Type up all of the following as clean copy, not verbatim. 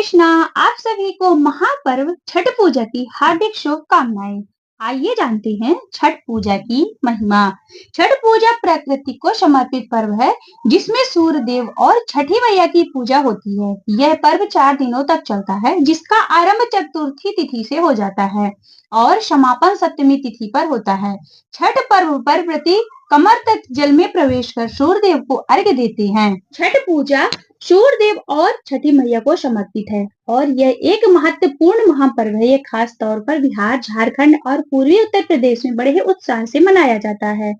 कृष्णा। आप सभी को महापर्व छठ पूजा की हार्दिक शुभकामनाएं। आइए जानते हैं छठ पूजा की महिमा। छठ पूजा प्रकृति को समर्पित पर्व है जिसमें सूर्य देव और छठी मैया की पूजा होती है। यह पर्व 4 दिनों तक चलता है जिसका आरंभ चतुर्थी तिथि से हो जाता है और समापन सप्तमी तिथि पर होता है। छठ पर्व पर व्रती कमर तक जल में प्रवेश कर सूर्य देव को अर्घ्य देते हैं। छठ पूजा सूर्य देव और छठी मैया को समर्पित है और यह एक महत्वपूर्ण महापर्व है। ये खास तौर पर बिहार, झारखंड और पूर्वी उत्तर प्रदेश में बड़े ही उत्साह से मनाया जाता है।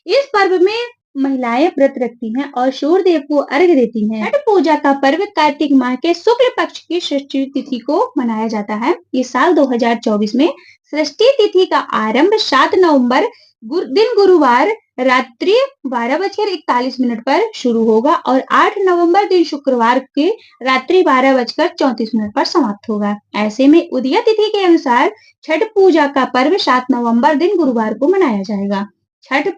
इस पर्व में महिलाएं व्रत रखती हैं और सूर्य देव को अर्घ्य देती हैं। छठ पूजा का पर्व कार्तिक माह के शुक्ल पक्ष की षष्ठी तिथि को मनाया जाता है। इस साल 2024 में षष्ठी तिथि का आरंभ 7 नवंबर दिन गुरुवार रात्रि 12:41 पर शुरू होगा और 8 नवंबर दिन शुक्रवार के रात्रि 12:34 पर समाप्त होगा। ऐसे में उदय तिथि के अनुसार छठ पूजा का पर्व 7 नवंबर दिन गुरुवार को मनाया जाएगा। छठ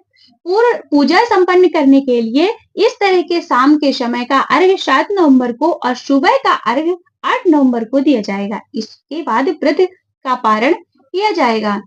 पूजा संपन्न करने के लिए इस तरह के शाम के समय का अर्घ्य 7 नवंबर को और सुबह का अर्घ्य 8 नवंबर को दिया जाएगा। इसके बाद व्रत का पारण किया जाएगा।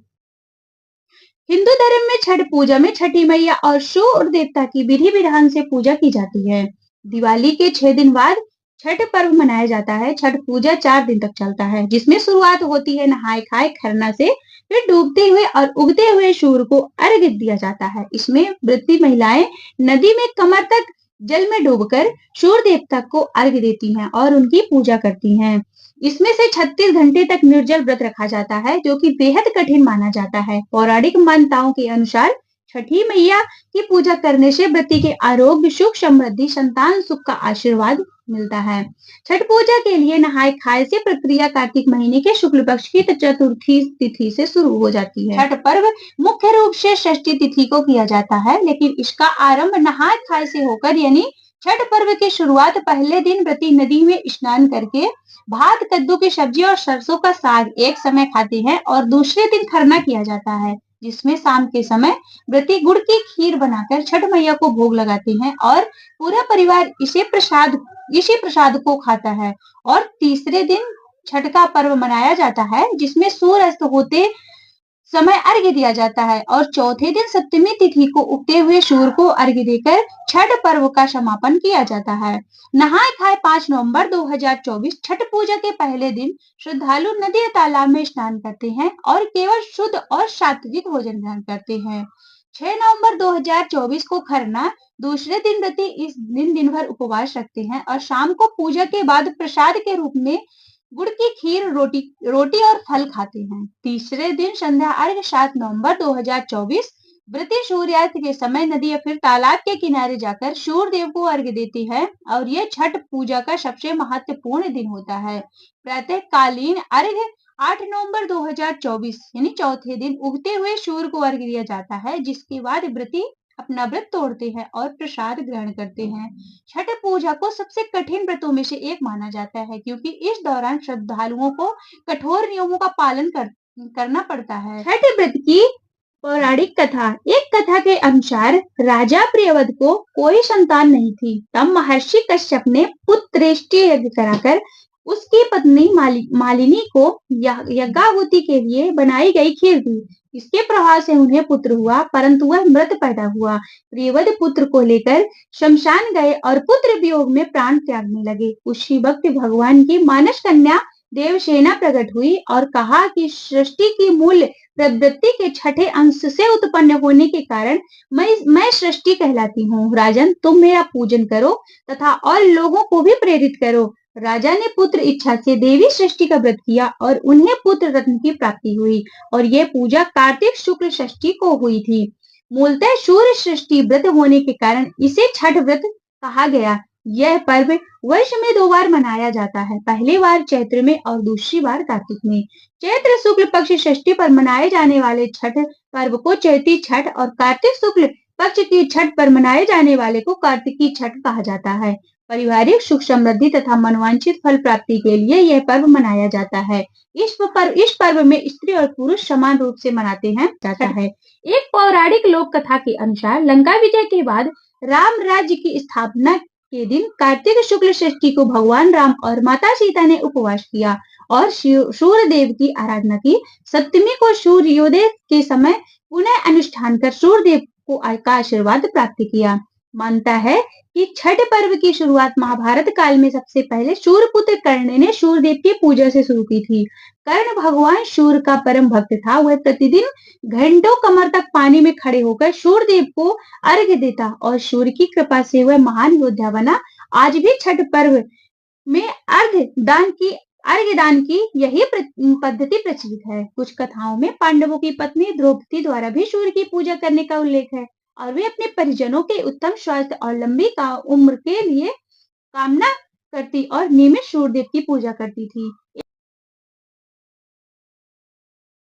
हिंदू धर्म में छठ पूजा में छठी मैया और सूर्य देवता की विधि विधान से पूजा की जाती है। दिवाली के 6 दिन बाद छठ पर्व मनाया जाता है। छठ पूजा 4 दिन तक चलता है जिसमें शुरुआत होती है नहाय खाए खरना से, फिर डूबते हुए और उगते हुए सूर्य को अर्घ्य दिया जाता है। इसमें व्रती महिलाएं नदी में कमर तक जल में डूबकर सूर्य देवता को अर्घ्य देती हैं और उनकी पूजा करती हैं। इसमें से 36 घंटे तक निर्जल व्रत रखा जाता है जो कि बेहद कठिन माना जाता है। पौराणिक मान्यताओं के अनुसार छठी मैया की पूजा करने से व्रती के आरोग्य, सुख, समृद्धि, संतान सुख का आशीर्वाद मिलता है। छठ पूजा के लिए नहाय खाए से प्रक्रिया कार्तिक महीने के शुक्ल पक्ष की चतुर्थी तिथि से शुरू हो जाती है। छठ पर्व मुख्य रूप से षष्ठी तिथि को किया जाता है लेकिन इसका आरंभ नहाय खाए से होकर यानी छठ पर्व की शुरुआत पहले दिन व्रती नदी में स्नान करके भात, कद्दू की सब्जी और सरसों का साग एक समय खाते हैं और दूसरे दिन खरना किया जाता है जिसमें शाम के समय व्रती गुड़ की खीर बनाकर छठ मैया को भोग लगाते हैं और पूरा परिवार इसी प्रसाद को खाता है। और तीसरे दिन छठ का पर्व मनाया जाता है जिसमें सूर्य अस्त होते समय अर्घ्य दिया जाता है और चौथे दिन सप्तमी तिथि को उगते हुए सूर्य को अर्घ्य देकर छठ पर्व का समापन किया जाता है। नहाय खाए 5 नवंबर 2024 छठ पूजा के पहले दिन श्रद्धालु नदी या तालाब में स्नान करते हैं और केवल शुद्ध और सात्विक भोजन ग्रहण करते हैं। 6 नवंबर 2024 को खरना, दूसरे दिन व्रती इस दिन भर उपवास रखते हैं और शाम को पूजा के बाद प्रसाद के रूप में गुड़ की खीर, रोटी और फल खाते हैं। तीसरे दिन संध्या अर्घ्य 7 नवंबर 2024 व्रती सूर्यास्त के समय नदी या फिर तालाब के किनारे जाकर सूर्य देव को अर्घ्य देते हैं और यह छठ पूजा का सबसे महत्वपूर्ण दिन होता है। प्रातःकालीन अर्घ्य 8 नवंबर 2024 यानी चौथे दिन उगते हुए सूर्य को अर्घ्य दिया जाता है जिसके बाद व्रती अपना व्रत तोड़ते हैं और प्रसाद ग्रहण करते हैं। छठ पूजा को सबसे कठिन व्रतों में से एक माना जाता है क्योंकि इस दौरान श्रद्धालुओं को कठोर नियमों का पालन करना पड़ता है। छठ व्रत की पौराणिक कथा। एक कथा के अनुसार राजा प्रियव्रत को कोई संतान नहीं थी। तब महर्षि कश्यप ने पुत्रेष्टि यज्ञ कराकर उसकी पत्नी मालिनी को यज्ञाहुति के लिए बनाई गई खीर दी। इसके प्रभाव से उन्हें पुत्र हुआ परंतु वह मृत पैदा हुआ। प्रियव्रत पुत्र को लेकर शमशान गए और पुत्र वियोग में प्राण त्यागने लगे। उसी वक्त भगवान की मानस कन्या देवसेना प्रकट हुई और कहा कि सृष्टि की मूल प्रवृत्ति के छठे अंश से उत्पन्न होने के कारण मैं सृष्टि कहलाती हूँ। राजन, तुम मेरा पूजन करो तथा और लोगों को भी प्रेरित करो। राजा ने पुत्र इच्छा से देवी सृष्टि का व्रत किया और उन्हें पुत्र रत्न की प्राप्ति हुई और यह पूजा कार्तिक शुक्ल षष्ठी को हुई थी। मूलतः सूर्य सृष्टि व्रत होने के कारण इसे छठ व्रत कहा गया। यह पर्व वर्ष में 2 बार मनाया जाता है, पहली बार चैत्र में और दूसरी बार कार्तिक में। चैत्र शुक्ल पक्ष षष्ठी पर मनाए जाने वाले छठ पर्व को चैती छठ और कार्तिक शुक्ल पक्ष की छठ पर मनाए जाने वाले को कार्तिकी छठ कहा जाता है। पारिवारिक सुख समृद्धि तथा मनोवांछित फल प्राप्ति के लिए यह पर्व मनाया जाता है। इस पर्व में स्त्री और पुरुष समान रूप से मनाते हैं जाता है। एक पौराणिक लोक कथा के अनुसार लंका विजय के बाद राम राज्य की स्थापना के दिन कार्तिक शुक्ल षष्ठी को भगवान राम और माता सीता ने उपवास किया और सूर्य देव की आराधना की। सप्तमी को सूर्योदय के समय पुनः अनुष्ठान कर सूर्य देव को का आशीर्वाद प्राप्त किया। मानता है कि छठ पर्व की शुरुआत महाभारत काल में सबसे पहले सूर्यपुत्र कर्ण ने सूर्य देव की पूजा से शुरू की थी। कर्ण भगवान सूर्य का परम भक्त था। वह प्रतिदिन घंटों कमर तक पानी में खड़े होकर सूर्य देव को अर्घ्य देता और सूर्य की कृपा से वह महान योद्धा बना। आज भी छठ पर्व में अर्घ्य दान की यही पद्धति प्रचलित है। कुछ कथाओं में पांडवों की पत्नी द्रौपदी द्वारा भी सूर्य की पूजा करने का उल्लेख है और वे अपने परिजनों के उत्तम स्वास्थ्य और लंबी उम्र के लिए कामना करती और नियमित सूर्य देव की पूजा करती थी।